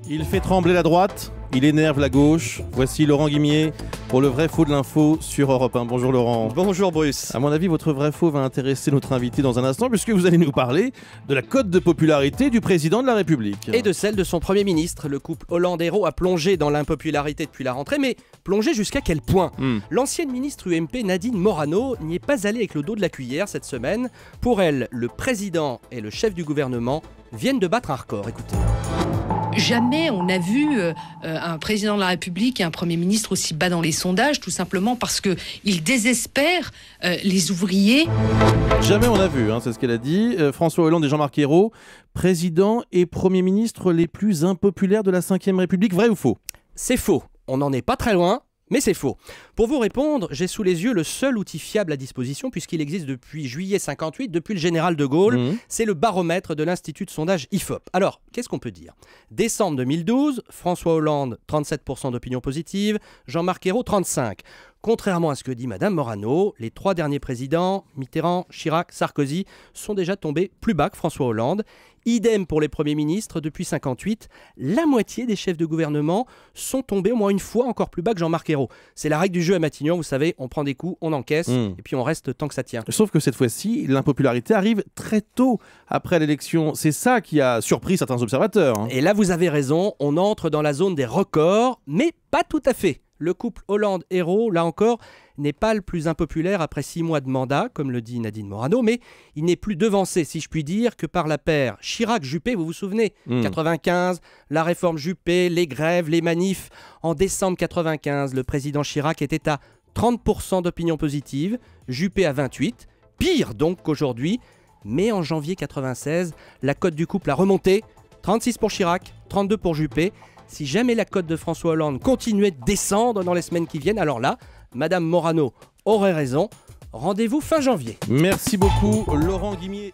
Il fait trembler la droite, il énerve la gauche. Voici Laurent Guimier pour le vrai faux de l'info sur Europe 1. Bonjour Laurent. Bonjour Bruce. À mon avis, votre vrai faux va intéresser notre invité dans un instant puisque vous allez nous parler de la cote de popularité du président de la République. Et de celle de son Premier ministre. Le couple Hollande-Hérault a plongé dans l'impopularité depuis la rentrée, mais plongé jusqu'à quel point L'ancienne ministre UMP Nadine Morano n'y est pas allée avec le dos de la cuillère cette semaine. Pour elle, le président et le chef du gouvernement viennent de battre un record. Écoutez. Jamais on a vu un président de la République et un Premier ministre aussi bas dans les sondages, tout simplement parce qu'ils désespèrent les ouvriers. Jamais on a vu, c'est ce qu'elle a dit. François Hollande et Jean-Marc Ayrault, président et Premier ministre les plus impopulaires de la Ve République, vrai ou faux? C'est faux. On n'en est pas très loin. Mais c'est faux. Pour vous répondre, j'ai sous les yeux le seul outil fiable à disposition puisqu'il existe depuis juillet 58, depuis le général de Gaulle. C'est le baromètre de l'Institut de sondage IFOP. Alors, qu'est-ce qu'on peut dire? Décembre 2012, François Hollande, 37% d'opinion positive, Jean-Marc Ayrault, 35%. Contrairement à ce que dit Madame Morano, les trois derniers présidents, Mitterrand, Chirac, Sarkozy, sont déjà tombés plus bas que François Hollande. Idem pour les premiers ministres depuis 58. La moitié des chefs de gouvernement sont tombés au moins une fois encore plus bas que Jean-Marc Ayrault. C'est la règle du jeu à Matignon, vous savez, on prend des coups, on encaisse, et puis on reste tant que ça tient. Sauf que cette fois-ci, l'impopularité arrive très tôt après l'élection. C'est ça qui a surpris certains observateurs. Et là, vous avez raison, on entre dans la zone des records, mais pas tout à fait. Le couple Hollande-Ayrault, là encore, n'est pas le plus impopulaire après 6 mois de mandat, comme le dit Nadine Morano, mais il n'est plus devancé, si je puis dire, que par la paire Chirac-Juppé, vous vous souvenez 95, la réforme Juppé, les grèves, les manifs. En décembre 95, le président Chirac était à 30% d'opinion positive, Juppé à 28%, pire donc qu'aujourd'hui. Mais en janvier 96, la cote du couple a remonté, 36 pour Chirac, 32 pour Juppé. Si jamais la cote de François Hollande continuait de descendre dans les semaines qui viennent, alors là, Madame Morano aurait raison. Rendez-vous fin janvier. Merci beaucoup, Laurent Guimier.